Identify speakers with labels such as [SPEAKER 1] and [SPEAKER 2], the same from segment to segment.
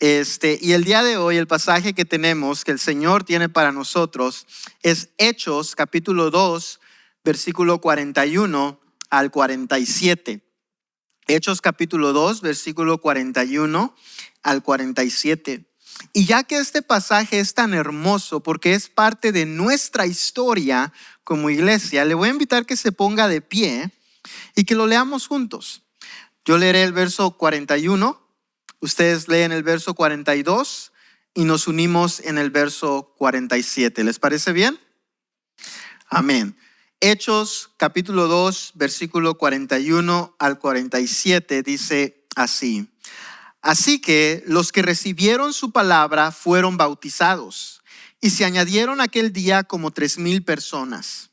[SPEAKER 1] Y el día de hoy el pasaje que tenemos, que el Señor tiene para nosotros, es Hechos capítulo 2, versículo 41 al 47. Hechos capítulo 2, versículo 41 al 47. Y ya que este pasaje es tan hermoso porque es parte de nuestra historia como iglesia, le voy a invitar que se ponga de pie y que lo leamos juntos. Yo leeré el verso 41, ustedes leen el verso 42 y nos unimos en el verso 47. ¿Les parece bien? Amén. Hechos capítulo 2, versículo 41 al 47 dice así: Así que los que recibieron su palabra fueron bautizados, y se añadieron aquel día como 3,000 personas.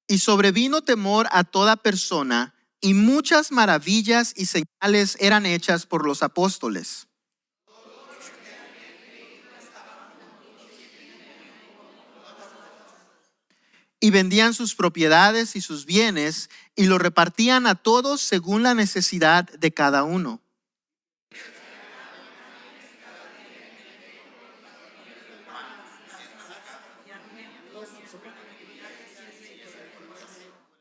[SPEAKER 1] Y sobrevino temor a toda persona, y muchas maravillas y señales eran hechas por los apóstoles. Y vendían sus propiedades y sus bienes, y lo repartían a todos según la necesidad de cada uno.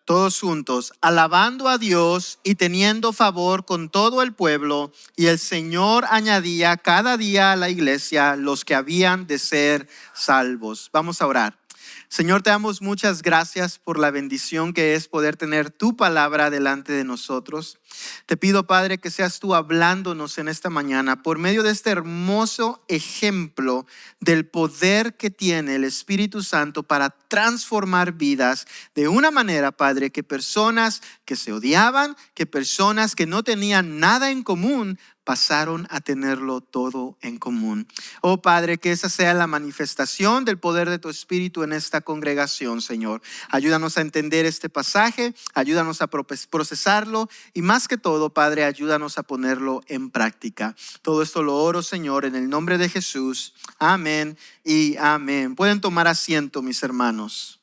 [SPEAKER 1] Todos juntos, alabando a Dios y teniendo favor con todo el pueblo, y el Señor añadía cada día a la iglesia los que habían de ser salvos. Vamos a orar. Señor, te damos muchas gracias por la bendición que es poder tener tu palabra delante de nosotros. Te pido, Padre, que seas tú hablándonos en esta mañana por medio de este hermoso ejemplo del poder que tiene el Espíritu Santo para transformar vidas de una manera, Padre, que personas que se odiaban, que personas que no tenían nada en común, pasaron a tenerlo todo en común. Oh Padre, que esa sea la manifestación del poder de tu Espíritu en esta congregación, Señor. Ayúdanos a entender este pasaje, ayúdanos a procesarlo y más que todo, Padre, ayúdanos a ponerlo en práctica. Todo esto lo oro, Señor, en el nombre de Jesús. Amén y amén. Pueden tomar asiento, mis hermanos.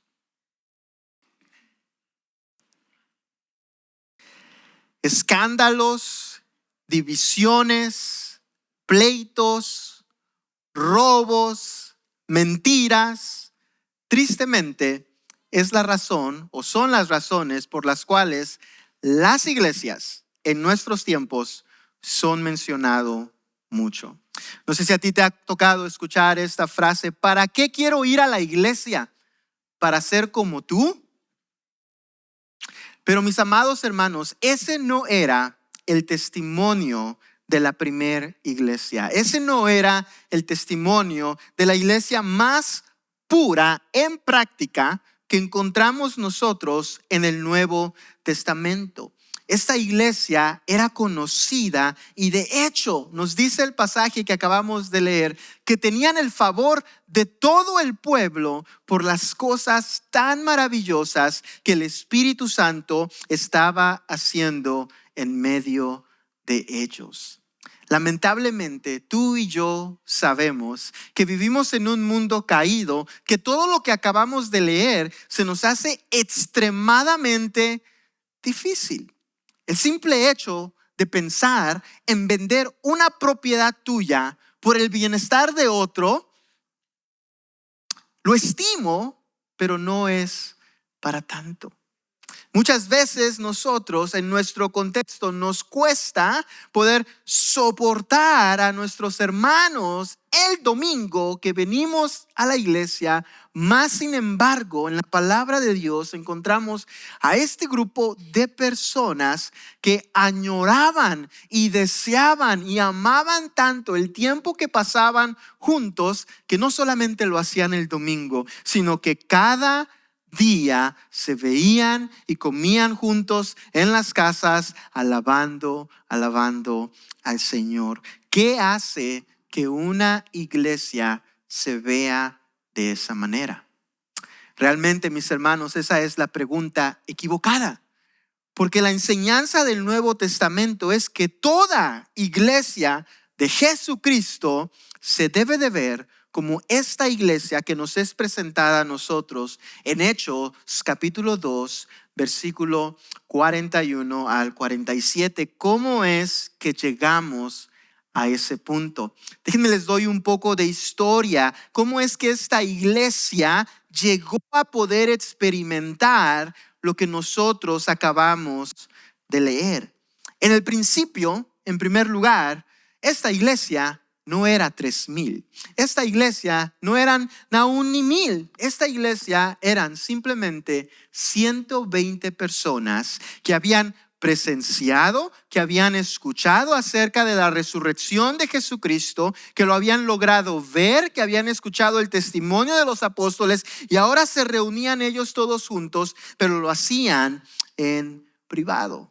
[SPEAKER 1] Escándalos, divisiones, pleitos, robos, mentiras, tristemente es la razón o son las razones por las cuales las iglesias en nuestros tiempos son mencionado mucho. No sé si a ti te ha tocado escuchar esta frase: ¿para qué quiero ir a la iglesia? ¿Para ser como tú? Pero mis amados hermanos, ese no era el testimonio de la primera iglesia. Ese no era el testimonio de la iglesia más pura en práctica que encontramos nosotros en el Nuevo Testamento. Esta iglesia era conocida y de hecho nos dice el pasaje que acabamos de leer que tenían el favor de todo el pueblo por las cosas tan maravillosas que el Espíritu Santo estaba haciendo en medio de ellos. Lamentablemente, tú y yo sabemos que vivimos en un mundo caído, que todo lo que acabamos de leer se nos hace extremadamente difícil. El simple hecho de pensar en vender una propiedad tuya por el bienestar de otro, lo estimo, pero no es para tanto. Muchas veces nosotros en nuestro contexto nos cuesta poder soportar a nuestros hermanos el domingo que venimos a la iglesia. Más sin embargo, en la palabra de Dios encontramos a este grupo de personas que añoraban y deseaban y amaban tanto el tiempo que pasaban juntos, que no solamente lo hacían el domingo, sino que cada día se veían y comían juntos en las casas, alabando al Señor. ¿Qué hace que una iglesia se vea de esa manera? Realmente, mis hermanos, esa es la pregunta equivocada. Porque la enseñanza del Nuevo Testamento es que toda iglesia de Jesucristo se debe de ver como esta iglesia que nos es presentada a nosotros en Hechos capítulo 2, versículo 41 al 47. ¿Cómo es que llegamos a ese punto? Déjenme les doy un poco de historia. ¿Cómo es que esta iglesia llegó a poder experimentar lo que nosotros acabamos de leer? En el principio, en primer lugar, esta iglesia no era 3,000. Esta iglesia no eran aún ni 1,000. Esta iglesia eran simplemente 120 personas que habían presenciado, que habían escuchado acerca de la resurrección de Jesucristo, que lo habían logrado ver, que habían escuchado el testimonio de los apóstoles y ahora se reunían ellos todos juntos, pero lo hacían en privado.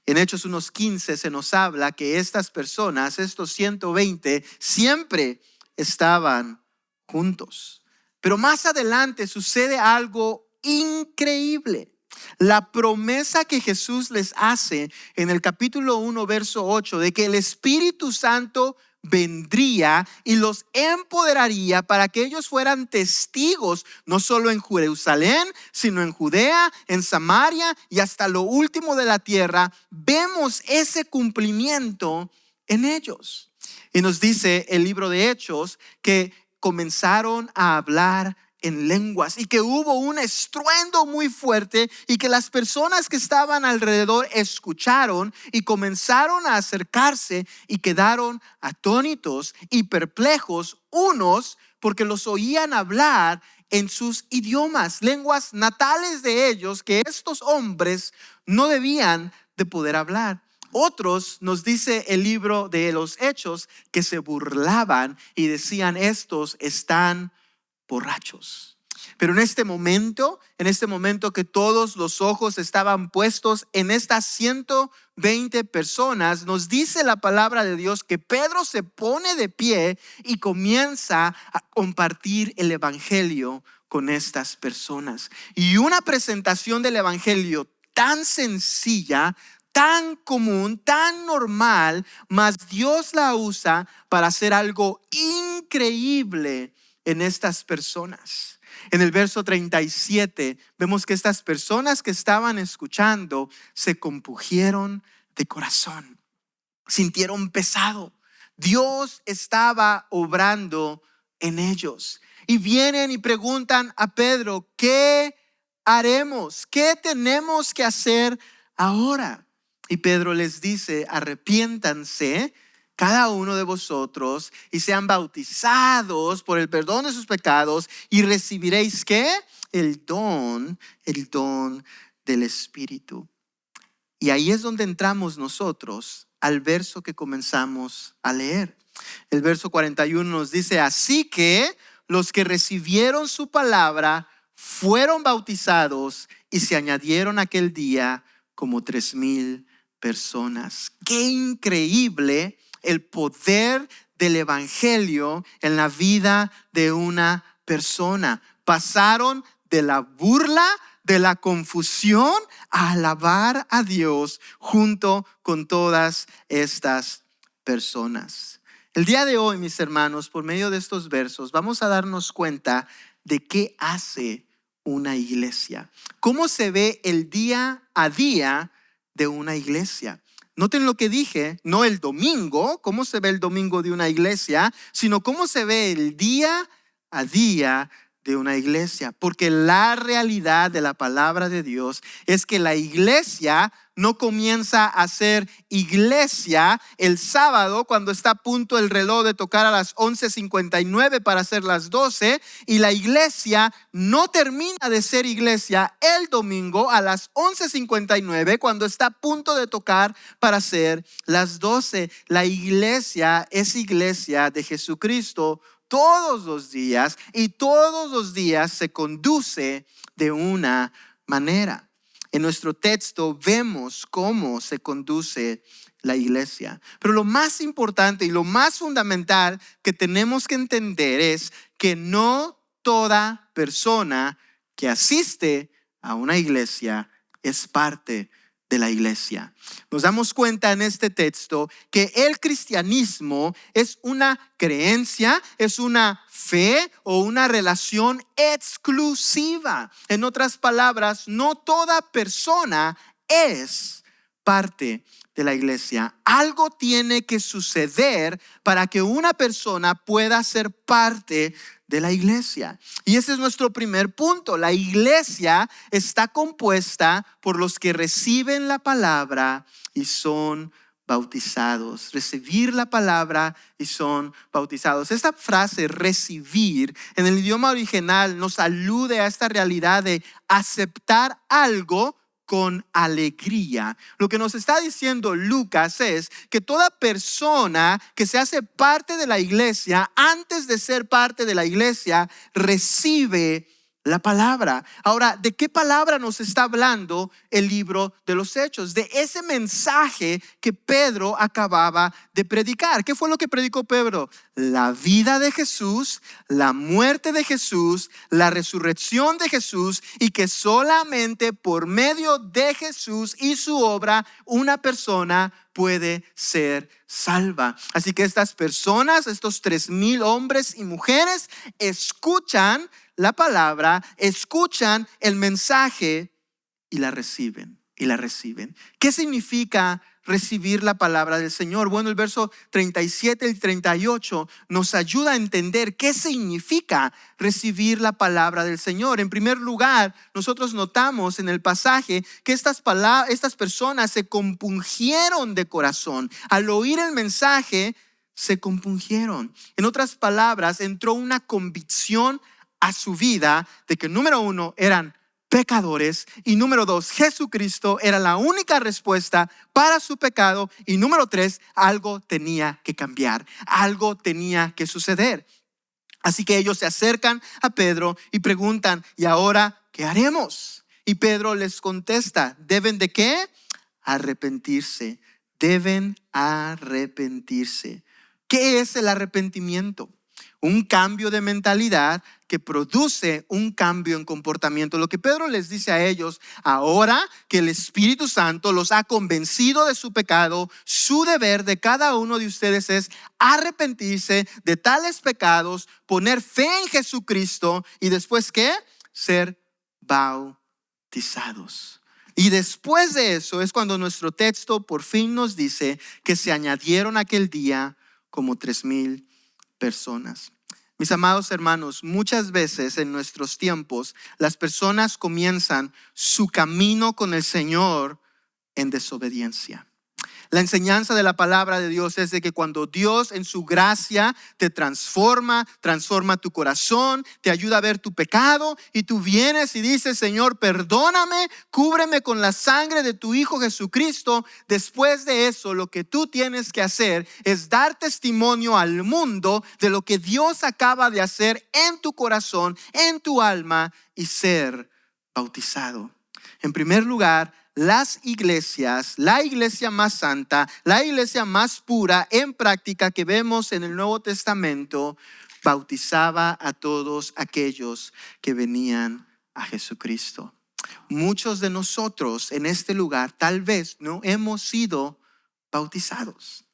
[SPEAKER 1] En Hechos 1:15 se nos habla que estas personas, estos 120, siempre estaban juntos. Pero más adelante sucede algo increíble. La promesa que Jesús les hace en el capítulo 1, verso 8, de que el Espíritu Santo vendría y los empoderaría para que ellos fueran testigos, no solo en Jerusalén, sino en Judea, en Samaria y hasta lo último de la tierra. Vemos ese cumplimiento en ellos. Y nos dice el libro de Hechos que comenzaron a hablar en lenguas y que hubo un estruendo muy fuerte y que las personas que estaban alrededor escucharon y comenzaron a acercarse y quedaron atónitos y perplejos, unos porque los oían hablar en sus idiomas, lenguas natales de ellos que estos hombres no debían de poder hablar. Otros, nos dice el libro de los Hechos, que se burlaban y decían: estos están borrachos. Pero en este momento que todos los ojos estaban puestos en estas 120 personas, nos dice la palabra de Dios que Pedro se pone de pie y comienza a compartir el evangelio con estas personas. Y una presentación del evangelio tan sencilla, tan común, tan normal, mas Dios la usa para hacer algo increíble en estas personas. En el verso 37 vemos que estas personas que estaban escuchando se compungieron de corazón, sintieron pesado. Dios estaba obrando en ellos y vienen y preguntan a Pedro: ¿qué haremos? ¿Qué tenemos que hacer ahora? Y Pedro les dice: arrepiéntanse cada uno de vosotros y sean bautizados por el perdón de sus pecados y recibiréis ¿qué? El don del Espíritu. Y ahí es donde entramos nosotros al verso que comenzamos a leer. El verso 41 nos dice: así que los que recibieron su palabra fueron bautizados y se añadieron aquel día como 3,000 personas. ¡Qué increíble el poder del evangelio en la vida de una persona! Pasaron de la burla, de la confusión, a alabar a Dios junto con todas estas personas. El día de hoy, mis hermanos, por medio de estos versos, vamos a darnos cuenta de qué hace una iglesia. ¿Cómo se ve el día a día de una iglesia? Noten lo que dije, no el domingo, cómo se ve el domingo de una iglesia, sino cómo se ve el día a día de una iglesia. Porque la realidad de la palabra de Dios es que la iglesia no comienza a ser iglesia el sábado cuando está a punto el reloj de tocar a las 11:59 para hacer las 12, y la iglesia no termina de ser iglesia el domingo a las 11:59 cuando está a punto de tocar para hacer las 12. La iglesia es iglesia de Jesucristo todos los días, y todos los días se conduce de una manera. En nuestro texto vemos cómo se conduce la iglesia. Pero lo más importante y lo más fundamental que tenemos que entender es que no toda persona que asiste a una iglesia es parte de la iglesia. Nos damos cuenta en este texto que el cristianismo es una creencia, es una fe o una relación exclusiva. En otras palabras, no toda persona es parte de la iglesia. Algo tiene que suceder para que una persona pueda ser parte de la iglesia. Y ese es nuestro primer punto. La iglesia está compuesta por los que reciben la palabra y son bautizados. Recibir la palabra y son bautizados. Esta frase recibir en el idioma original nos alude a esta realidad de aceptar algo con alegría. Lo que nos está diciendo Lucas es que toda persona que se hace parte de la iglesia, antes de ser parte de la iglesia, recibe la palabra. Ahora, ¿de qué palabra nos está hablando el libro de los Hechos? De ese mensaje que Pedro acababa de predicar. ¿Qué fue lo que predicó Pedro? La vida de Jesús, la muerte de Jesús, la resurrección de Jesús, y que solamente por medio de Jesús y su obra una persona puede ser salva. Así que estas personas, estos 3,000 hombres y mujeres, escuchan la palabra, escuchan el mensaje y la reciben. ¿Qué significa recibir la palabra del Señor? Bueno, el verso 37 y 38 nos ayuda a entender qué significa recibir la palabra del Señor. En primer lugar, nosotros notamos en el pasaje que estas personas se compungieron de corazón. Al oír el mensaje, se compungieron. En otras palabras, entró una convicción a su vida de que, número uno, eran pecadores, y número dos, Jesucristo era la única respuesta para su pecado, y número tres, algo tenía que cambiar, algo tenía que suceder. Así que ellos se acercan a Pedro y preguntan: ¿y ahora qué haremos? Y Pedro les contesta: ¿deben de qué? Arrepentirse. Deben arrepentirse. ¿Qué es el arrepentimiento? Un cambio de mentalidad que produce un cambio en comportamiento. Lo que Pedro les dice a ellos: ahora que el Espíritu Santo los ha convencido de su pecado, su deber de cada uno de ustedes es arrepentirse de tales pecados, poner fe en Jesucristo y después, ¿qué? Ser bautizados. Y después de eso es cuando nuestro texto por fin nos dice que se añadieron aquel día como 3,000 personas. Mis amados hermanos, muchas veces en nuestros tiempos las personas comienzan su camino con el Señor en desobediencia. La enseñanza de la palabra de Dios es de que cuando Dios en su gracia te transforma tu corazón, te ayuda a ver tu pecado, y tú vienes y dices: Señor, perdóname, cúbreme con la sangre de tu Hijo Jesucristo. Después de eso, lo que tú tienes que hacer es dar testimonio al mundo de lo que Dios acaba de hacer en tu corazón, en tu alma, y ser bautizado. En primer lugar, las iglesias, la iglesia más santa, la iglesia más pura en práctica que vemos en el Nuevo Testamento, bautizaba a todos aquellos que venían a Jesucristo. Muchos de nosotros en este lugar tal vez no hemos sido bautizados.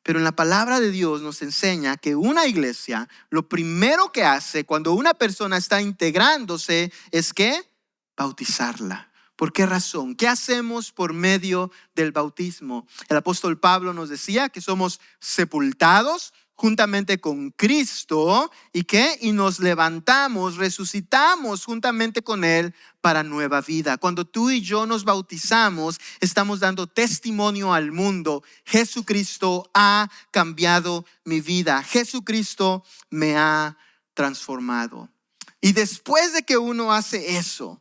[SPEAKER 1] Pero en la palabra de Dios nos enseña que una iglesia, lo primero que hace cuando una persona está integrándose es ¿qué? Bautizarla. ¿Por qué razón? ¿Qué hacemos por medio del bautismo? El apóstol Pablo nos decía que somos sepultados juntamente con Cristo, ¿y qué? Y nos levantamos, resucitamos juntamente con Él para nueva vida. Cuando tú y yo nos bautizamos, estamos dando testimonio al mundo: Jesucristo ha cambiado mi vida, Jesucristo me ha transformado. Y después de que uno hace eso,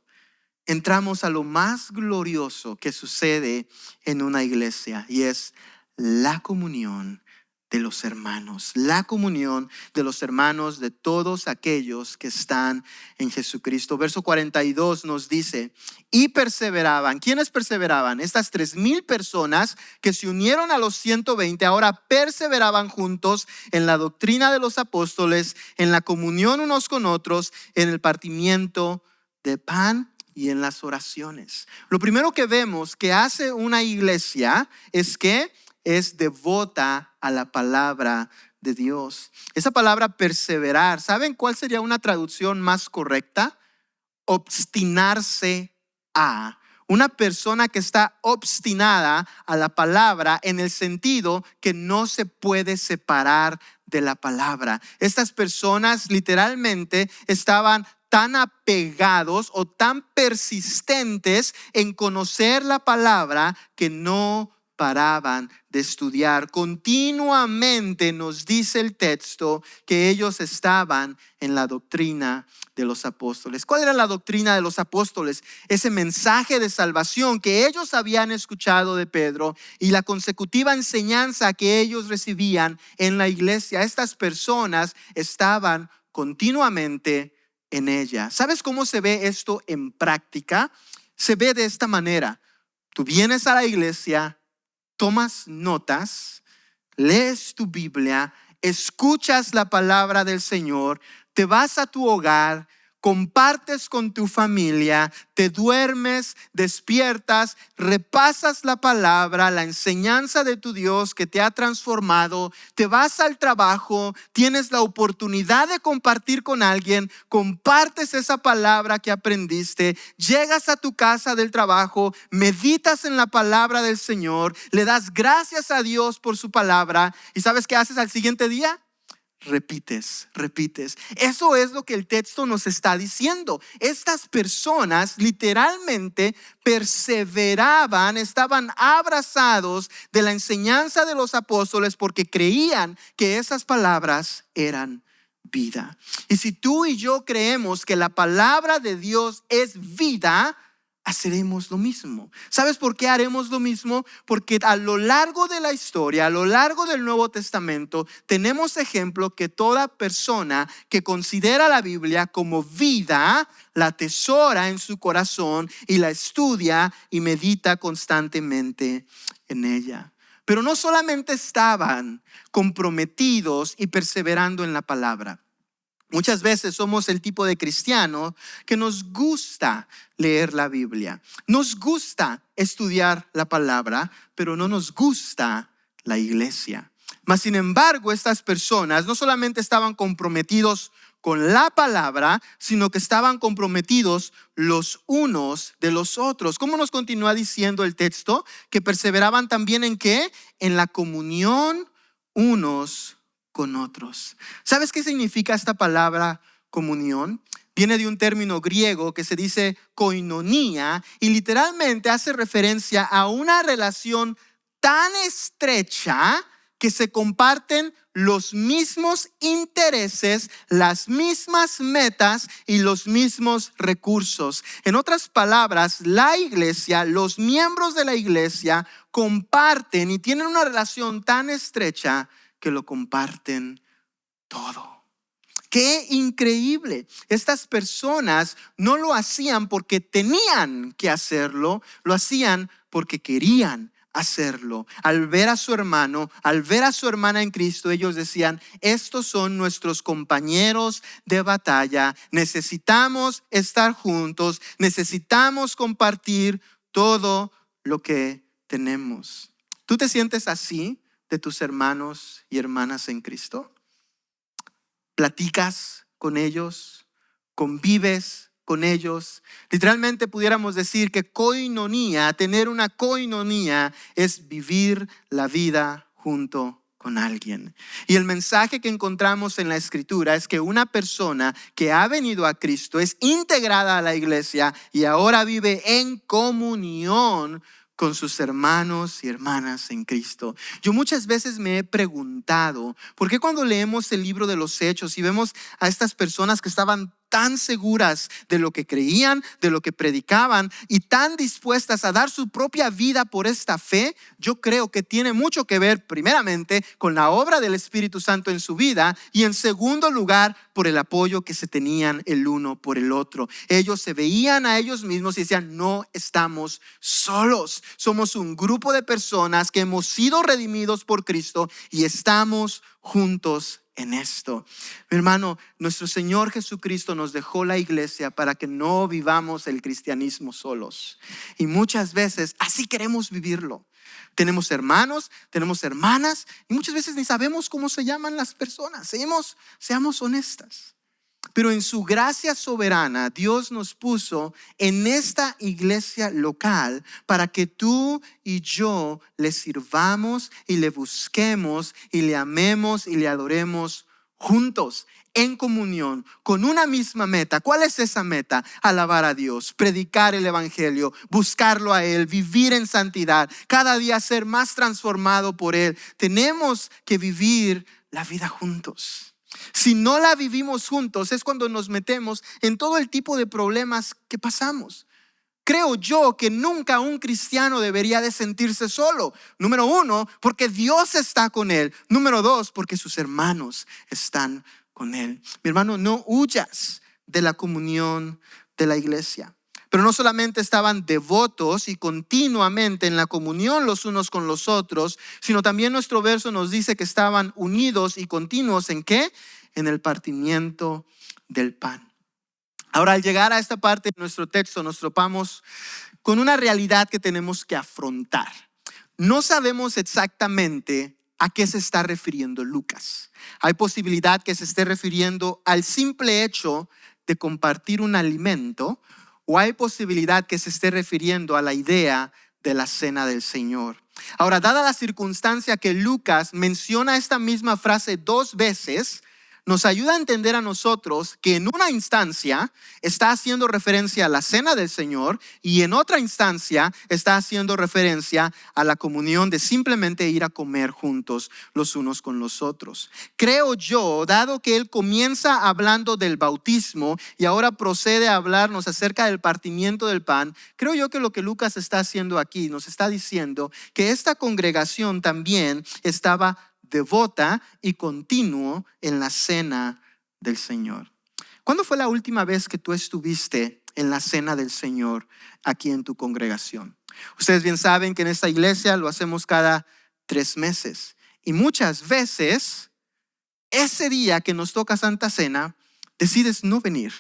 [SPEAKER 1] entramos a lo más glorioso que sucede en una iglesia, y es la comunión de los hermanos. La comunión de los hermanos, de todos aquellos que están en Jesucristo. Verso 42 nos dice: y perseveraban. ¿Quiénes perseveraban? Estas 3,000 personas que se unieron a los 120 ahora perseveraban juntos en la doctrina de los apóstoles, en la comunión unos con otros, en el partimiento de pan y en las oraciones. Lo primero que vemos que hace una iglesia es que es devota a la palabra de Dios. Esa palabra perseverar, ¿saben cuál sería una traducción más correcta? Obstinarse a. Una persona que está obstinada a la palabra en el sentido que no se puede separar de la palabra. Estas personas literalmente estaban tan apegados o tan persistentes en conocer la palabra que no paraban de estudiar. Continuamente nos dice el texto que ellos estaban en la doctrina de los apóstoles. ¿Cuál era la doctrina de los apóstoles? Ese mensaje de salvación que ellos habían escuchado de Pedro y la consecutiva enseñanza que ellos recibían en la iglesia. Estas personas estaban continuamente en ella. ¿Sabes cómo se ve esto en práctica? Se ve de esta manera. Tú vienes a la iglesia, tomas notas, lees tu Biblia, escuchas la palabra del Señor, te vas a tu hogar, compartes con tu familia, te duermes, despiertas, repasas la palabra, la enseñanza de tu Dios que te ha transformado, te vas al trabajo, tienes la oportunidad de compartir con alguien, compartes esa palabra que aprendiste, llegas a tu casa del trabajo, meditas en la palabra del Señor, le das gracias a Dios por su palabra y ¿sabes qué haces al siguiente día? Repites. Eso es lo que el texto nos está diciendo. Estas personas literalmente perseveraban, estaban abrazados de la enseñanza de los apóstoles porque creían que esas palabras eran vida. Y si tú y yo creemos que la palabra de Dios es vida, haremos lo mismo. ¿Sabes por qué haremos lo mismo? Porque a lo largo de la historia, a lo largo del Nuevo Testamento, tenemos ejemplo que toda persona que considera la Biblia como vida, la atesora en su corazón y la estudia y medita constantemente en ella. Pero no solamente estaban comprometidos y perseverando en la palabra. Muchas veces somos el tipo de cristiano que nos gusta leer la Biblia, nos gusta estudiar la palabra, pero no nos gusta la iglesia. Mas sin embargo, estas personas no solamente estaban comprometidos con la palabra, sino que estaban comprometidos los unos de los otros. ¿Cómo nos continúa diciendo el texto? Que perseveraban también ¿en qué? En la comunión unos con otros. ¿Sabes qué significa esta palabra comunión? Viene de un término griego que se dice koinonía y literalmente hace referencia a una relación tan estrecha que se comparten los mismos intereses, las mismas metas y los mismos recursos. En otras palabras, la iglesia, los miembros de la iglesia comparten y tienen una relación tan estrecha que lo comparten todo. ¡Qué increíble! Estas personas no lo hacían porque tenían que hacerlo, lo hacían porque querían hacerlo. Al ver a su hermano, al ver a su hermana en Cristo, ellos decían, estos son nuestros compañeros de batalla, necesitamos estar juntos, necesitamos compartir todo lo que tenemos. ¿Tú te sientes así de tus hermanos y hermanas en Cristo? ¿Platicas con ellos? ¿Convives con ellos? Literalmente pudiéramos decir que koinonía, tener una koinonía es vivir la vida junto con alguien. Y el mensaje que encontramos en la Escritura es que una persona que ha venido a Cristo es integrada a la iglesia y ahora vive en comunión con sus hermanos y hermanas en Cristo. Yo muchas veces me he preguntado, ¿por qué cuando leemos el libro de los Hechos y vemos a estas personas que estaban tan seguras de lo que creían, de lo que predicaban y tan dispuestas a dar su propia vida por esta fe? Yo creo que tiene mucho que ver primeramente con la obra del Espíritu Santo en su vida y en segundo lugar por el apoyo que se tenían el uno por el otro. Ellos se veían a ellos mismos y decían, no estamos solos, somos un grupo de personas que hemos sido redimidos por Cristo y estamos juntos en esto. Mi hermano, nuestro Señor Jesucristo nos dejó la iglesia para que no vivamos el cristianismo solos. Y muchas veces así queremos vivirlo. Tenemos hermanos, tenemos hermanas y muchas veces ni sabemos cómo se llaman las personas. Seamos honestas. Pero en su gracia soberana, Dios nos puso en esta iglesia local para que tú y yo le sirvamos y le busquemos y le amemos y le adoremos juntos, en comunión, con una misma meta. ¿Cuál es esa meta? Alabar a Dios, predicar el evangelio, buscarlo a Él, vivir en santidad, cada día ser más transformado por Él. Tenemos que vivir la vida juntos. Si no la vivimos juntos es cuando nos metemos en todo el tipo de problemas que pasamos. Creo yo que nunca un cristiano debería de sentirse solo. Número 1, porque Dios está con él. Número 2, porque sus hermanos están con él. Mi hermano, no huyas de la comunión de la iglesia. Pero no solamente estaban devotos y continuamente en la comunión los unos con los otros, sino también nuestro verso nos dice que estaban unidos y continuos ¿en qué? En el partimiento del pan. Ahora, al llegar a esta parte de nuestro texto, nos topamos con una realidad que tenemos que afrontar. No sabemos exactamente a qué se está refiriendo Lucas. Hay posibilidad que se esté refiriendo al simple hecho de compartir un alimento, o hay posibilidad que se esté refiriendo a la idea de la cena del Señor. Ahora, dada la circunstancia que Lucas menciona esta misma frase 2 veces, nos ayuda a entender a nosotros que en una instancia está haciendo referencia a la cena del Señor y en otra instancia está haciendo referencia a la comunión de simplemente ir a comer juntos los unos con los otros. Creo yo, dado que él comienza hablando del bautismo y ahora procede a hablarnos acerca del partimiento del pan, creo yo que lo que Lucas está haciendo aquí nos está diciendo que esta congregación también estaba devota y continuo en la cena del Señor. ¿Cuándo fue la última vez que tú estuviste en la cena del Señor aquí en tu congregación? Ustedes bien saben que en esta iglesia lo hacemos cada 3 meses. Y muchas veces, ese día que nos toca Santa Cena, decides no venir.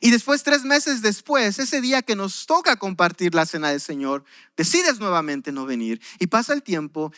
[SPEAKER 1] Y después, 3 meses después, ese día que nos toca compartir la cena del Señor, decides nuevamente no venir. Y pasa el tiempo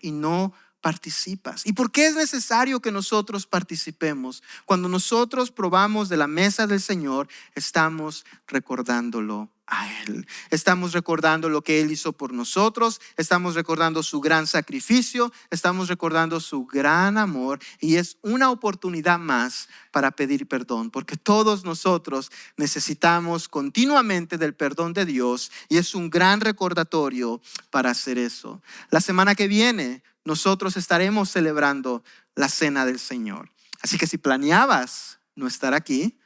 [SPEAKER 1] y no participas. ¿Y por qué es necesario que nosotros participemos? Cuando nosotros probamos de la mesa del Señor, estamos recordándolo a Él. Estamos recordando lo que Él hizo por nosotros, estamos recordando su gran sacrificio, estamos recordando su gran amor y es una oportunidad más para pedir perdón, porque todos nosotros necesitamos continuamente del perdón de Dios y es un gran recordatorio para hacer eso. La semana que viene nosotros estaremos celebrando la cena del Señor. Así que si planeabas no estar aquí,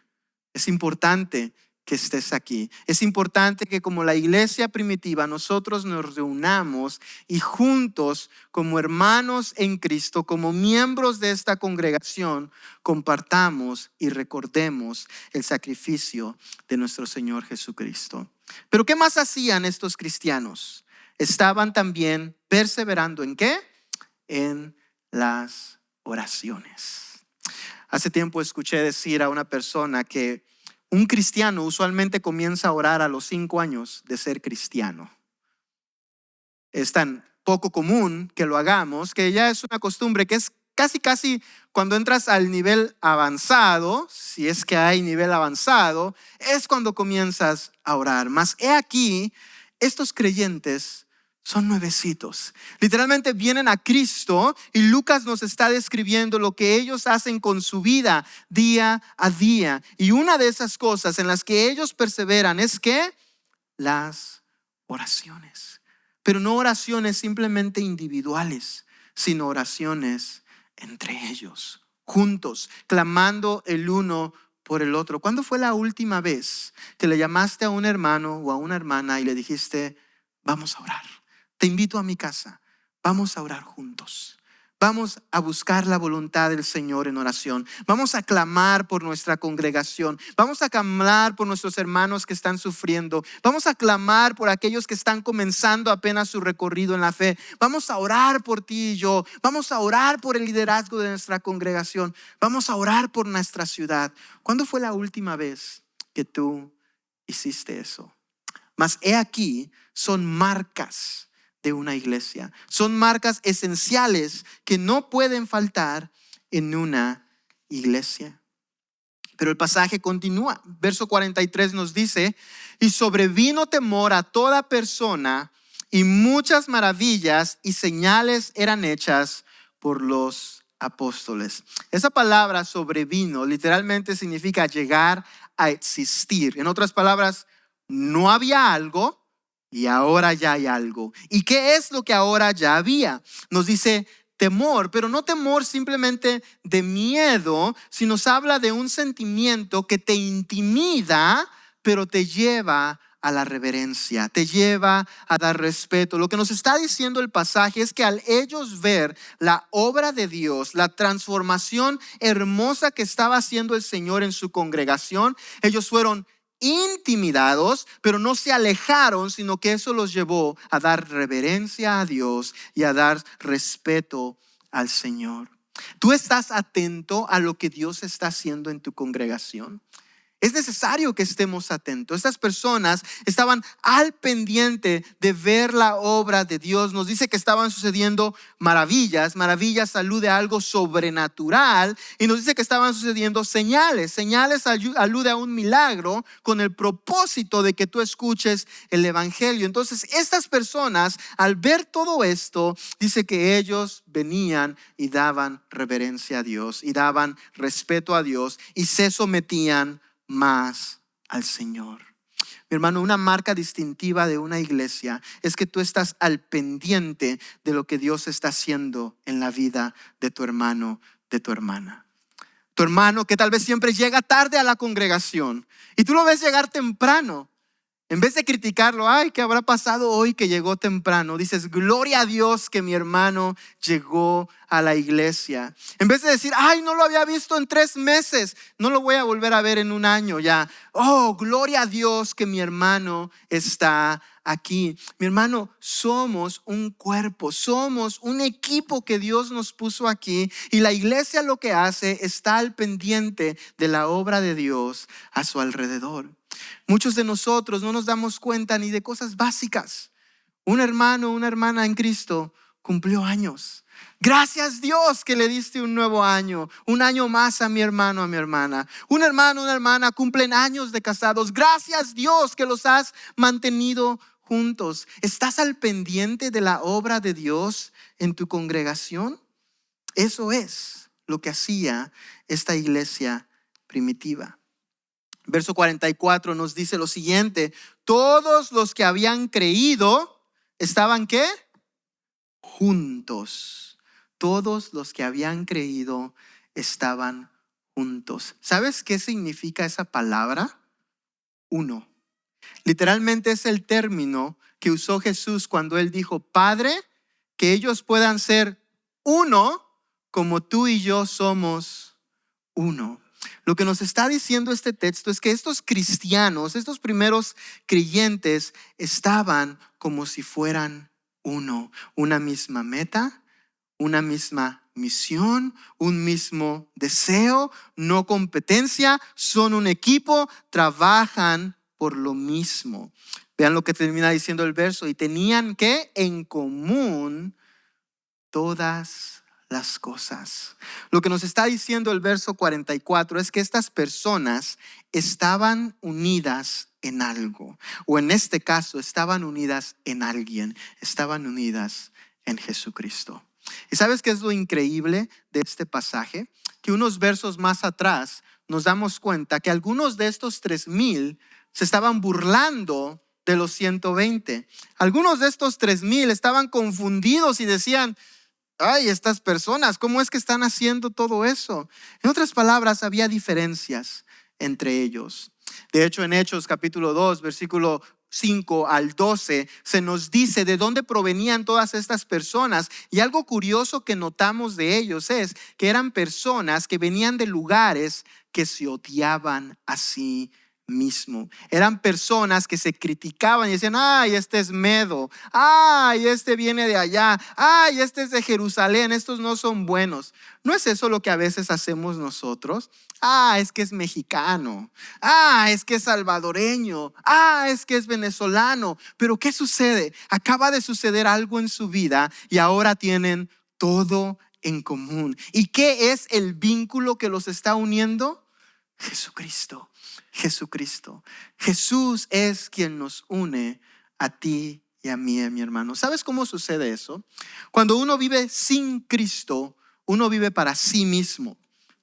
[SPEAKER 1] es importante que estés aquí. Es importante que como la iglesia primitiva nosotros nos reunamos y juntos como hermanos en Cristo, como miembros de esta congregación, compartamos y recordemos el sacrificio de nuestro Señor Jesucristo. Pero ¿qué más hacían estos cristianos? Estaban también perseverando ¿en qué? En las oraciones. Hace tiempo escuché decir a una persona que un cristiano usualmente comienza a orar a los 5 años de ser cristiano. Es tan poco común que lo hagamos que ya es una costumbre que es casi cuando entras al nivel avanzado, si es que hay nivel avanzado, es cuando comienzas a orar. Mas he aquí, estos creyentes son nuevecitos. Literalmente vienen a Cristo y Lucas nos está describiendo lo que ellos hacen con su vida día a día. Y una de esas cosas en las que ellos perseveran es que las oraciones. Pero no oraciones simplemente individuales, sino oraciones entre ellos, juntos, clamando el uno por el otro. ¿Cuándo fue la última vez que le llamaste a un hermano o a una hermana y le dijiste, vamos a orar? Te invito a mi casa, vamos a orar juntos, Vamos a buscar la voluntad del Señor en oración. Vamos a clamar por nuestra congregación. Vamos a clamar por nuestros hermanos que están sufriendo. Vamos a clamar por aquellos que están comenzando apenas su recorrido en la fe. Vamos a orar por ti y yo. Vamos a orar por el liderazgo de nuestra congregación. Vamos a orar por nuestra ciudad. ¿Cuándo fue la última vez que tú hiciste eso? Mas he aquí, son marcas de una iglesia. Son marcas esenciales que no pueden faltar en una iglesia. Pero el pasaje continúa. Verso 43 nos dice: y sobrevino temor a toda persona, y muchas maravillas y señales eran hechas por los apóstoles. Esa palabra sobrevino literalmente significa llegar a existir. En otras palabras, no había algo y ahora ya hay algo. ¿Y qué es lo que ahora ya había? Nos dice temor, pero no temor simplemente de miedo, sino nos habla de un sentimiento que te intimida, pero te lleva a la reverencia, te lleva a dar respeto. Lo que nos está diciendo el pasaje es que al ellos ver la obra de Dios, la transformación hermosa que estaba haciendo el Señor en su congregación, ellos fueron intimidados, pero no se alejaron, sino que eso los llevó a dar reverencia a Dios y a dar respeto al Señor. ¿Tú estás atento a lo que Dios está haciendo en tu congregación? Es necesario que estemos atentos. Estas personas estaban al pendiente de ver la obra de Dios. Nos dice que estaban sucediendo maravillas. Maravillas alude a algo sobrenatural. Y nos dice que estaban sucediendo señales. Señales alude a un milagro con el propósito de que tú escuches el evangelio. Entonces, estas personas, al ver todo esto, dice que ellos venían y daban reverencia a Dios y daban respeto a Dios y se sometían más al Señor. Mi hermano, una marca distintiva de una iglesia es que tú estás al pendiente de lo que Dios está haciendo en la vida de tu hermano, de tu hermana. Tu hermano que tal vez siempre llega tarde a la congregación y tú lo ves llegar temprano. En vez de criticarlo, ay, ¿qué habrá pasado hoy que llegó temprano? Dices, gloria a Dios que mi hermano llegó a la iglesia. En vez de decir, ay, no lo había visto en 3 meses, no lo voy a volver a ver en 1 año ya. Oh, gloria a Dios que mi hermano está aquí. Mi hermano, somos un cuerpo, somos un equipo que Dios nos puso aquí. Y la iglesia lo que hace está al pendiente de la obra de Dios a su alrededor. Muchos de nosotros no nos damos cuenta ni de cosas básicas. Un hermano, una hermana en Cristo cumplió años. Gracias Dios que le diste un nuevo año, un año más a mi hermano, a mi hermana. Un hermano, una hermana cumplen años de casados. Gracias Dios que los has mantenido juntos. ¿Estás al pendiente de la obra de Dios en tu congregación? Eso es lo que hacía esta iglesia primitiva. Verso 44 nos dice lo siguiente: todos los que habían creído estaban ¿qué? Juntos. Todos los que habían creído estaban juntos. ¿Sabes qué significa esa palabra? Uno. Literalmente es el término que usó Jesús cuando él dijo: Padre, que ellos puedan ser uno como tú y yo somos uno. Lo que nos está diciendo este texto es que estos cristianos, estos primeros creyentes, estaban como si fueran uno, una misma meta, una misma misión, un mismo deseo, no competencia, son un equipo, trabajan por lo mismo. Vean lo que termina diciendo el verso: y tenían que en común todas las cosas. Lo que nos está diciendo el verso 44 es que estas personas estaban unidas en algo, o en este caso estaban unidas en alguien, estaban unidas en Jesucristo. ¿Y sabes qué es lo increíble de este pasaje? Que unos versos más atrás nos damos cuenta que algunos de estos 3,000 se estaban burlando de los 120. Algunos de estos 3,000 estaban confundidos y decían: ay, estas personas, ¿cómo es que están haciendo todo eso? En otras palabras, había diferencias entre ellos. De hecho, en Hechos capítulo 2, versículo 5 al 12 se nos dice de dónde provenían todas estas personas. Y algo curioso que notamos de ellos es que eran personas que venían de lugares que se odiaban a sí mismo. Eran personas que se criticaban y decían: ay, este es Medo, ay, este viene de allá, ay, este es de Jerusalén, estos no son buenos. ¿No es eso lo que a veces hacemos nosotros? Ah, es que es mexicano, ah, es que es salvadoreño, ah, es que es venezolano. Pero ¿qué sucede? Acaba de suceder algo en su vida y ahora tienen todo en común. ¿Y qué es el vínculo que los está uniendo? Jesucristo. Jesucristo. Jesús es quien nos une a ti y a mí, mi hermano. ¿Sabes cómo sucede eso? Cuando uno vive sin Cristo, uno vive para sí mismo.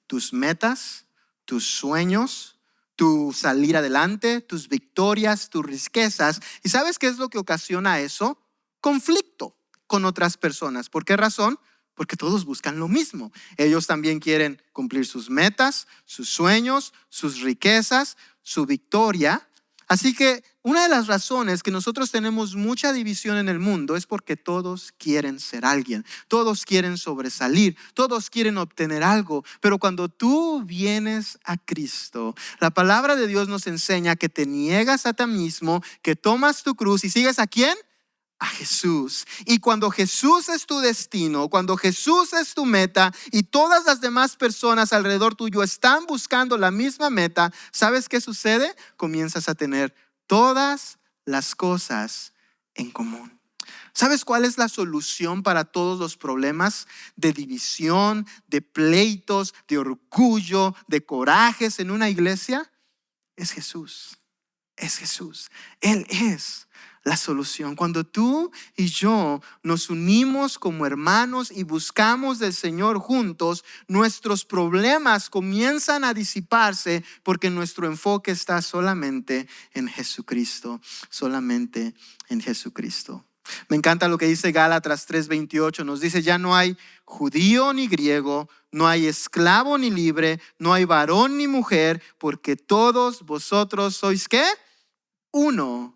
[SPEAKER 1] Tus metas, tus sueños, tu salir adelante, tus victorias, tus riquezas. ¿Y sabes qué es lo que ocasiona eso? Conflicto con otras personas. ¿Por qué razón? Porque todos buscan lo mismo. Ellos también quieren cumplir sus metas, sus sueños, sus riquezas, su victoria. Así que una de las razones que nosotros tenemos mucha división en el mundo es porque todos quieren ser alguien. Todos quieren sobresalir. Todos quieren obtener algo. Pero cuando tú vienes a Cristo, la palabra de Dios nos enseña que te niegas a ti mismo, que tomas tu cruz y sigues ¿a quién? A Jesús. Y cuando Jesús es tu destino, cuando Jesús es tu meta y todas las demás personas alrededor tuyo están buscando la misma meta, ¿sabes qué sucede? Comienzas a tener todas las cosas en común. ¿Sabes cuál es la solución para todos los problemas de división, de pleitos, de orgullo, de corajes en una iglesia? Es Jesús. Es Jesús. Él es la solución. Cuando tú y yo nos unimos como hermanos y buscamos del Señor juntos, nuestros problemas comienzan a disiparse porque nuestro enfoque está solamente en Jesucristo, solamente en Jesucristo. Me encanta lo que dice Gálatas 3:28. Nos dice: ya no hay judío ni griego, no hay esclavo ni libre, no hay varón ni mujer, porque todos vosotros sois ¿qué? Uno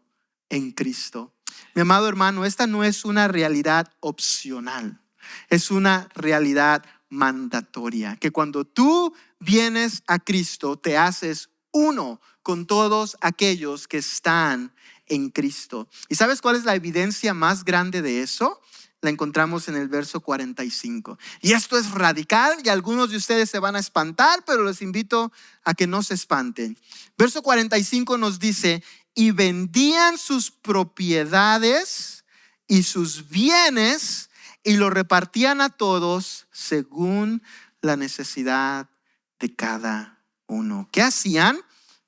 [SPEAKER 1] en Cristo. Mi amado hermano, esta no es una realidad opcional, es una realidad mandatoria, que cuando tú vienes a Cristo te haces uno con todos aquellos que están en Cristo. ¿Y sabes cuál es la evidencia más grande de eso? La encontramos en el verso 45. Y esto es radical y algunos de ustedes se van a espantar, pero les invito a que no se espanten. Verso 45 nos dice: y vendían sus propiedades y sus bienes y lo repartían a todos según la necesidad de cada uno. ¿Qué hacían?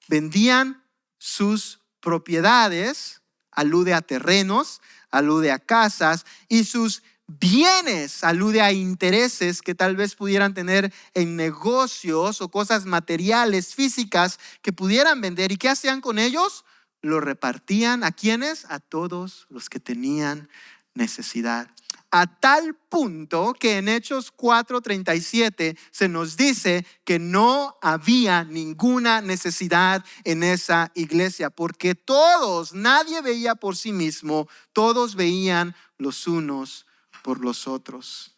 [SPEAKER 1] Vendían sus propiedades, alude a terrenos, alude a casas, y sus bienes, alude a intereses que tal vez pudieran tener en negocios o cosas materiales, físicas que pudieran vender. ¿Y qué hacían con ellos? Lo repartían ¿a quiénes? A todos los que tenían necesidad. A tal punto que en Hechos 4:37 se nos dice que no había ninguna necesidad en esa iglesia, porque todos, nadie veía por sí mismo, todos veían los unos por los otros.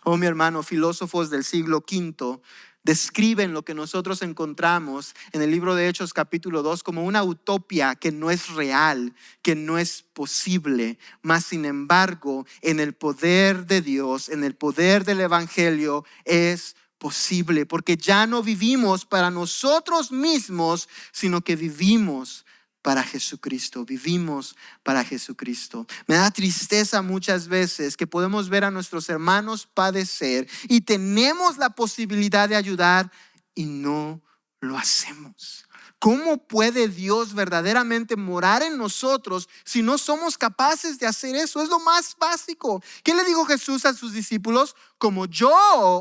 [SPEAKER 1] Oh, mi hermano, filósofos del siglo V describen lo que nosotros encontramos en el libro de Hechos capítulo 2 como una utopía que no es real, que no es posible. Mas sin embargo, en el poder de Dios, en el poder del evangelio es posible, porque ya no vivimos para nosotros mismos, sino que vivimos para Jesucristo, vivimos para Jesucristo. Me da tristeza muchas veces que podemos ver a nuestros hermanos padecer y tenemos la posibilidad de ayudar y no lo hacemos. ¿Cómo puede Dios verdaderamente morar en nosotros si no somos capaces de hacer eso? Es lo más básico. ¿Qué le dijo Jesús a sus discípulos? Como yo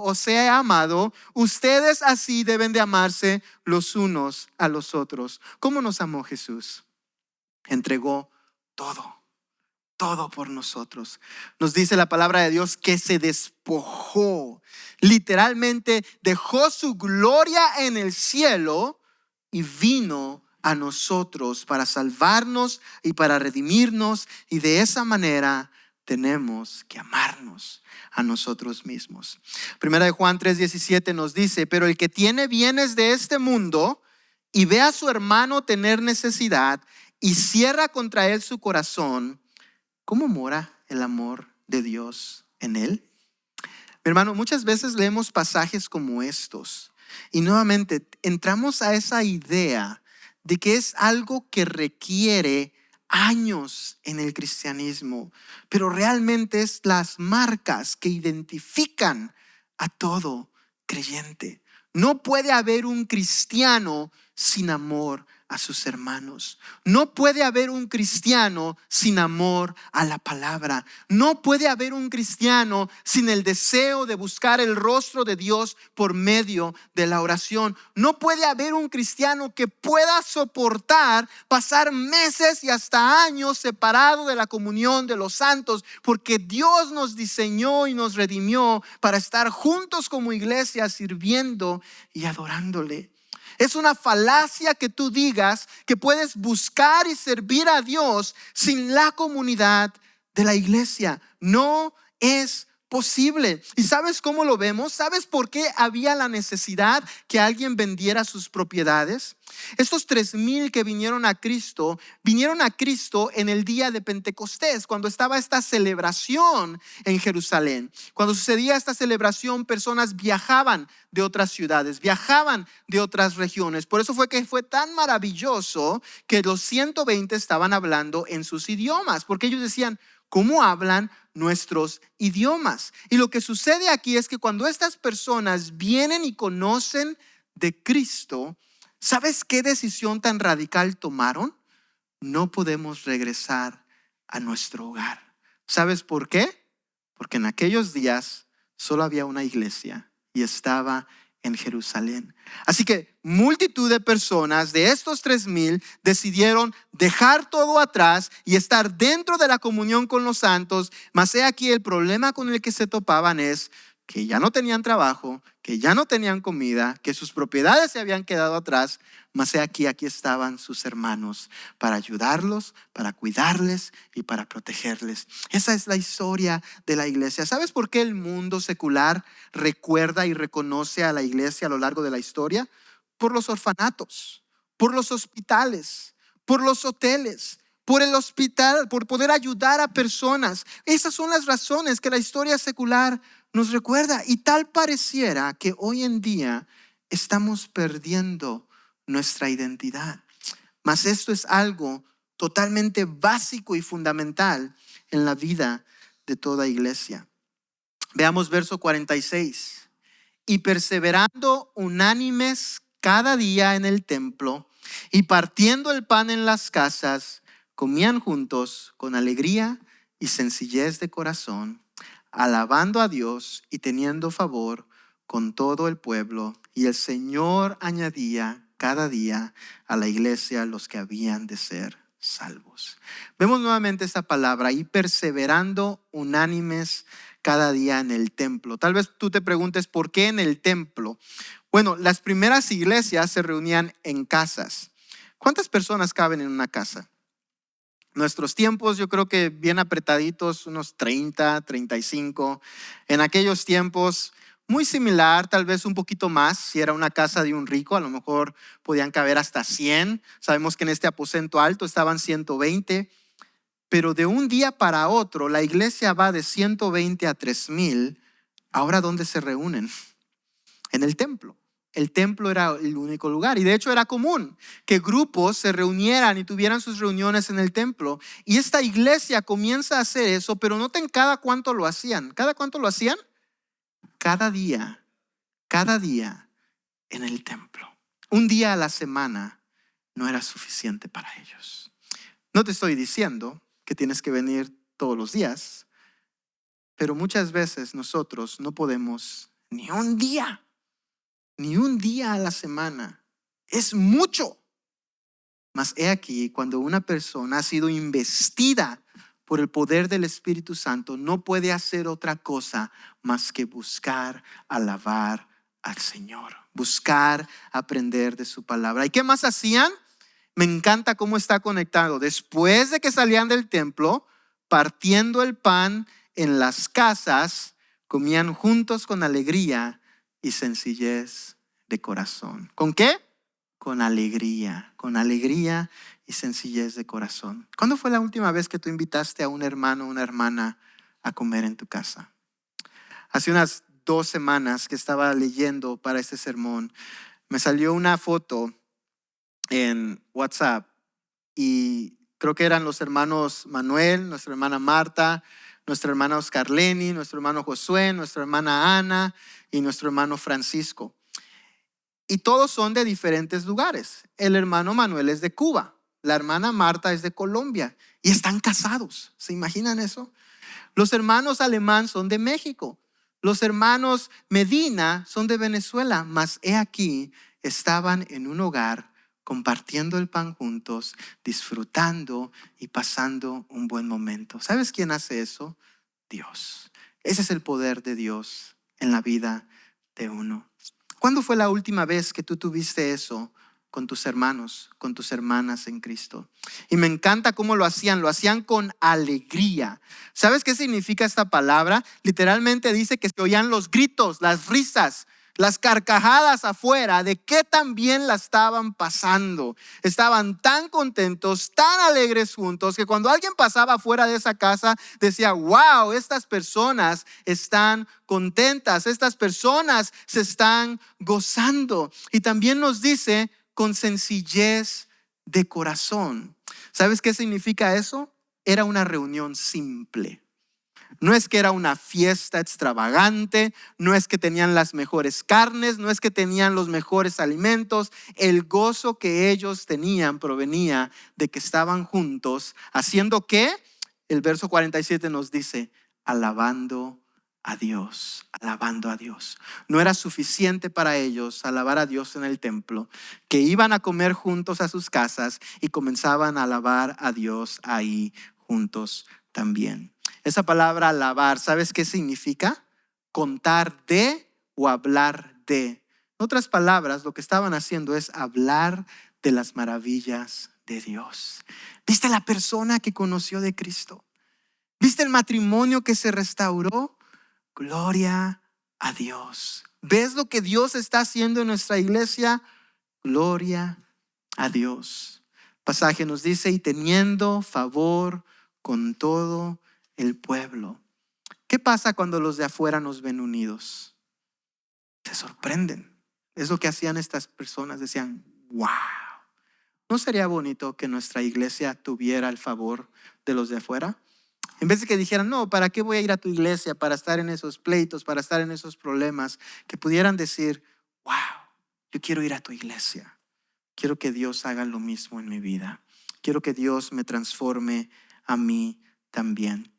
[SPEAKER 1] os he amado, ustedes así deben de amarse los unos a los otros. ¿Cómo nos amó Jesús? Entregó todo por nosotros. Nos dice la palabra de Dios que se despojó. Literalmente dejó su gloria en el cielo y vino a nosotros para salvarnos y para redimirnos, y de esa manera tenemos que amarnos a nosotros mismos. Primera de Juan 3:17 nos dice: pero el que tiene bienes de este mundo y ve a su hermano tener necesidad y cierra contra él su corazón, ¿cómo mora el amor de Dios en él? Mi hermano, muchas veces leemos pasajes como estos y nuevamente entramos a esa idea de que es algo que requiere años en el cristianismo, pero realmente es las marcas que identifican a todo creyente. No puede haber un cristiano sin amor a sus hermanos. No puede haber un cristiano sin amor a la palabra. No puede haber un cristiano sin el deseo de buscar el rostro de Dios por medio de la oración. No puede haber un cristiano que pueda soportar pasar meses y hasta años separado de la comunión de los santos, porque Dios nos diseñó y nos redimió para estar juntos como iglesia, sirviendo y adorándole. Es una falacia que tú digas que puedes buscar y servir a Dios sin la comunidad de la iglesia. No es posible. ¿Y sabes cómo lo vemos? ¿Sabes por qué había la necesidad que alguien vendiera sus propiedades? Estos 3,000 que vinieron a Cristo en el día de Pentecostés, cuando estaba esta celebración en Jerusalén. Cuando sucedía esta celebración, personas viajaban de otras ciudades, viajaban de otras regiones. Por eso fue que fue tan maravilloso que los 120 estaban hablando en sus idiomas, porque ellos decían: ¿cómo hablan nuestros idiomas? Y lo que sucede aquí es que cuando estas personas vienen y conocen de Cristo, ¿sabes qué decisión tan radical tomaron? No podemos regresar a nuestro hogar. ¿Sabes por qué? Porque en aquellos días solo había una iglesia y estaba en Jerusalén. Así que multitud de personas de estos 3,000 decidieron dejar todo atrás y estar dentro de la comunión con los santos. Mas he aquí el problema con el que se topaban es que ya no tenían trabajo, que ya no tenían comida, que sus propiedades se habían quedado atrás. Mas he aquí estaban sus hermanos para ayudarlos, para cuidarles y para protegerles. Esa es la historia de la iglesia. ¿Sabes por qué el mundo secular recuerda y reconoce a la iglesia a lo largo de la historia? Por los orfanatos, por los hospitales, por los hoteles, por el hospital, por poder ayudar a personas. Esas son las razones que la historia secular nos recuerda. Y tal pareciera que hoy en día estamos perdiendo nuestra identidad. Mas esto es algo totalmente básico y fundamental en la vida de toda iglesia. Veamos verso 46. Y perseverando unánimes cada día en el templo y partiendo el pan en las casas, comían juntos con alegría y sencillez de corazón, alabando a Dios y teniendo favor con todo el pueblo. Y el Señor añadía cada día a la iglesia los que habían de ser salvos. Vemos nuevamente esta palabra: y perseverando unánimes cada día en el templo. Tal vez tú te preguntes, ¿por qué en el templo? Bueno, las primeras iglesias se reunían en casas. ¿Cuántas personas caben en una casa? Nuestros tiempos, yo creo que bien apretaditos, unos 30, 35. En aquellos tiempos, muy similar, tal vez un poquito más. Si era una casa de un rico, a lo mejor podían caber hasta 100. Sabemos que en este aposento alto estaban 120. Pero de un día para otro, la iglesia va de 120 a 3,000. Ahora, ¿dónde se reúnen? En el templo. El templo era el único lugar, y de hecho era común que grupos se reunieran y tuvieran sus reuniones en el templo. Y esta iglesia comienza a hacer eso, pero noten cada cuánto lo hacían. ¿Cada cuánto lo hacían? Cada día en el templo. Un día a la semana no era suficiente para ellos. No te estoy diciendo que tienes que venir todos los días, pero muchas veces nosotros no podemos ni un día a la semana. Es mucho. Mas he aquí, cuando una persona ha sido investida por el poder del Espíritu Santo, no puede hacer otra cosa más que buscar, alabar al Señor, buscar aprender de su palabra. ¿Y qué más hacían? Me encanta cómo está conectado. Después de que salían del templo, partiendo el pan en las casas, comían juntos con alegría y sencillez de corazón. ¿Con qué? Con alegría y sencillez de corazón. ¿Cuándo fue la última vez que tú invitaste a un hermano o una hermana a comer en tu casa? Hace unas 2 semanas que estaba leyendo para este sermón, me salió una foto en WhatsApp y creo que eran los hermanos Manuel, nuestra hermana Marta, nuestra hermana Oscarleni, nuestro hermano Josué, nuestra hermana Ana y nuestro hermano Francisco. Y todos son de diferentes lugares. El hermano Manuel es de Cuba, la hermana Marta es de Colombia y están casados. ¿Se imaginan eso? Los hermanos Alemán son de México. Los hermanos Medina son de Venezuela, mas he aquí, estaban en un hogar compartiendo el pan juntos, disfrutando y pasando un buen momento. ¿Sabes quién hace eso? Dios. Ese es el poder de Dios en la vida de uno. ¿Cuándo fue la última vez que tú tuviste eso con tus hermanos, con tus hermanas en Cristo? Y me encanta cómo lo hacían con alegría. ¿Sabes qué significa esta palabra? Literalmente dice que se oían los gritos, las risas, las carcajadas afuera de qué tan bien la estaban pasando. Estaban tan contentos, tan alegres juntos, que cuando alguien pasaba afuera de esa casa decía, wow, estas personas están contentas, estas personas se están gozando. Y también nos dice con sencillez de corazón. ¿Sabes qué significa eso? Era una reunión simple. No es que era una fiesta extravagante, no es que tenían las mejores carnes, no es que tenían los mejores alimentos. El gozo que ellos tenían provenía de que estaban juntos, haciendo ¿qué? El verso 47 nos dice, alabando a Dios, alabando a Dios. No era suficiente para ellos alabar a Dios en el templo, que iban a comer juntos a sus casas y comenzaban a alabar a Dios ahí juntos también. Esa palabra alabar, ¿sabes qué significa? Contar de o hablar de. En otras palabras, lo que estaban haciendo es hablar de las maravillas de Dios. ¿Viste la persona que conoció de Cristo? ¿Viste el matrimonio que se restauró? Gloria a Dios. ¿Ves lo que Dios está haciendo en nuestra iglesia? Gloria a Dios. El pasaje nos dice, y teniendo favor con todo el pueblo. ¿Qué pasa cuando los de afuera nos ven unidos? Se sorprenden. Es lo que hacían estas personas. Decían, wow. ¿No sería bonito que nuestra iglesia tuviera el favor de los de afuera? En vez de que dijeran, no, ¿para qué voy a ir a tu iglesia? Para estar en esos pleitos, para estar en esos problemas. Que pudieran decir, wow, yo quiero ir a tu iglesia. Quiero que Dios haga lo mismo en mi vida. Quiero que Dios me transforme a mí también.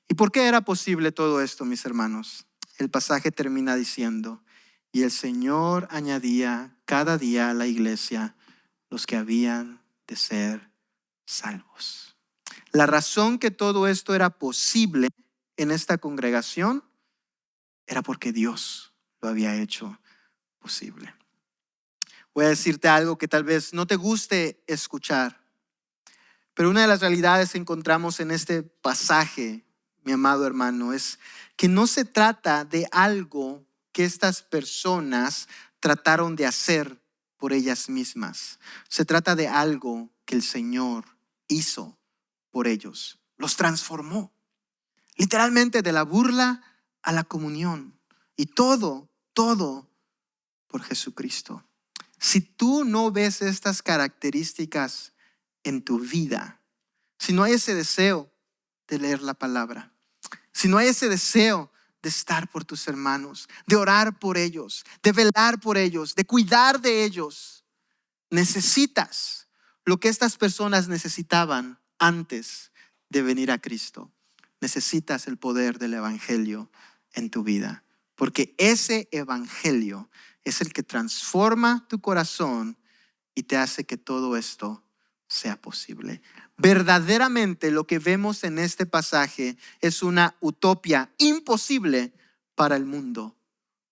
[SPEAKER 1] ¿Y por qué era posible todo esto, mis hermanos? El pasaje termina diciendo, y el Señor añadía cada día a la iglesia los que habían de ser salvos. La razón que todo esto era posible en esta congregación era porque Dios lo había hecho posible. Voy a decirte algo que tal vez no te guste escuchar, pero una de las realidades que encontramos en este pasaje, mi amado hermano, es que no se trata de algo que estas personas trataron de hacer por ellas mismas. Se trata de algo que el Señor hizo por ellos. Los transformó. Literalmente de la burla a la comunión. Y todo por Jesucristo. Si tú no ves estas características en tu vida, si no hay ese deseo de leer la palabra, si no hay ese deseo de estar por tus hermanos, de orar por ellos, de velar por ellos, de cuidar de ellos, necesitas lo que estas personas necesitaban antes de venir a Cristo. Necesitas el poder del evangelio en tu vida, porque ese evangelio es el que transforma tu corazón y te hace que todo esto sea posible. Verdaderamente lo que vemos en este pasaje es una utopía imposible para el mundo,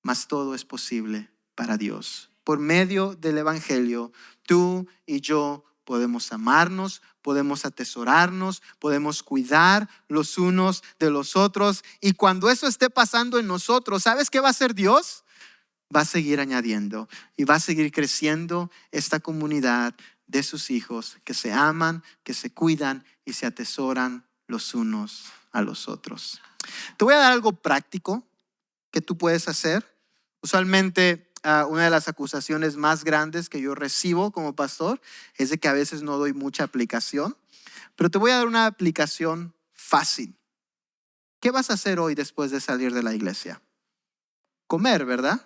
[SPEAKER 1] mas todo es posible para Dios. Por medio del evangelio, tú y yo podemos amarnos, podemos atesorarnos, podemos cuidar los unos de los otros. Y cuando eso esté pasando en nosotros, ¿sabes qué va a hacer Dios? Va a seguir añadiendo y va a seguir creciendo esta comunidad de sus hijos que se aman, que se cuidan y se atesoran los unos a los otros. Te voy a dar algo práctico que tú puedes hacer. Usualmente una de las acusaciones más grandes que yo recibo como pastor es de que a veces no doy mucha aplicación, pero te voy a dar una aplicación fácil. ¿Qué vas a hacer hoy después de salir de la iglesia? Comer, ¿verdad?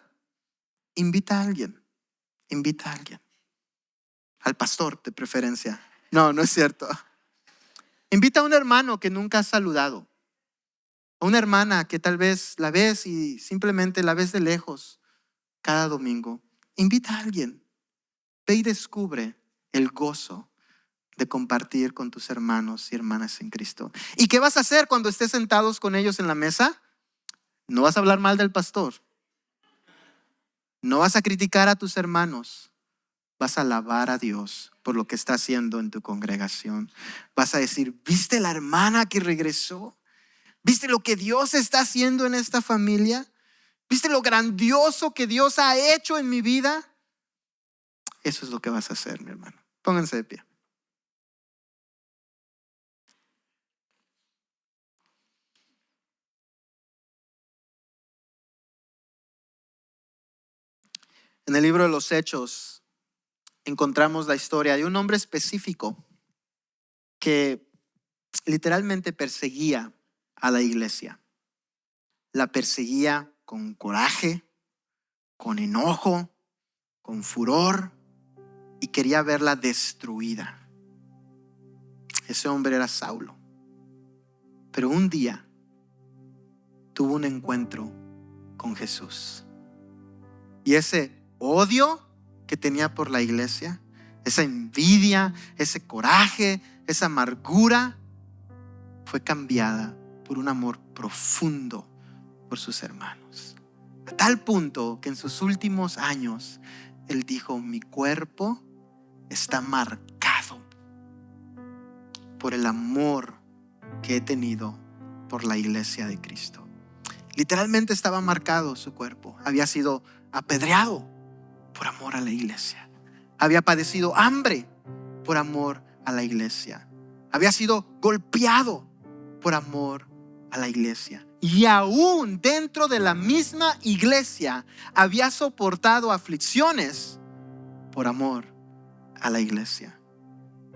[SPEAKER 1] Invita a alguien, invita a alguien. Al pastor de preferencia. No, no es cierto. Invita a un hermano que nunca has saludado. A una hermana que tal vez la ves y simplemente la ves de lejos cada domingo. Invita a alguien. Ve y descubre el gozo de compartir con tus hermanos y hermanas en Cristo. ¿Y qué vas a hacer cuando estés sentados con ellos en la mesa? No vas a hablar mal del pastor. No vas a criticar a tus hermanos. Vas a alabar a Dios por lo que está haciendo en tu congregación. Vas a decir, ¿viste la hermana que regresó? ¿Viste lo que Dios está haciendo en esta familia? ¿Viste lo grandioso que Dios ha hecho en mi vida? Eso es lo que vas a hacer, mi hermano. Pónganse de pie. En el libro de los Hechos encontramos la historia de un hombre específico que literalmente perseguía a la iglesia. La perseguía con coraje, con enojo, con furor y quería verla destruida. Ese hombre era Saulo. Pero un día tuvo un encuentro con Jesús. Y ese odio que tenía por la iglesia, esa envidia, ese coraje, esa amargura, fue cambiada por un amor profundo por sus hermanos. A tal punto que en sus últimos años, él dijo, mi cuerpo está marcado por el amor que he tenido por la iglesia de Cristo. Literalmente estaba marcado su cuerpo. Había sido apedreado por amor a la iglesia. Había padecido hambre por amor a la iglesia. Había sido golpeado por amor a la iglesia. Y aún dentro de la misma iglesia había soportado aflicciones por amor a la iglesia.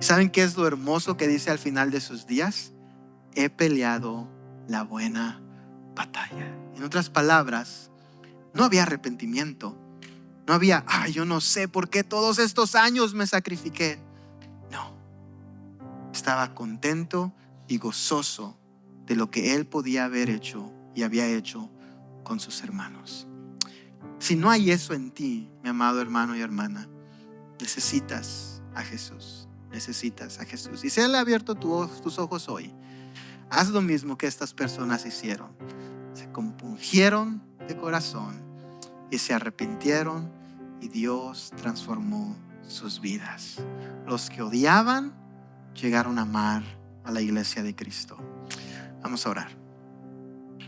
[SPEAKER 1] ¿Saben qué es lo hermoso que dice al final de sus días? He peleado la buena batalla. En otras palabras, no había arrepentimiento. No había, yo no sé por qué todos estos años me sacrifiqué. No. Estaba contento y gozoso de lo que él podía haber hecho y había hecho con sus hermanos. Si no hay eso en ti, mi amado hermano y hermana, necesitas a Jesús. Necesitas a Jesús. Y si Él ha abierto tus ojos hoy, haz lo mismo que estas personas hicieron. Se compungieron de corazón y se arrepintieron y Dios transformó sus vidas. Los que odiaban llegaron a amar a la iglesia de Cristo. Vamos a orar.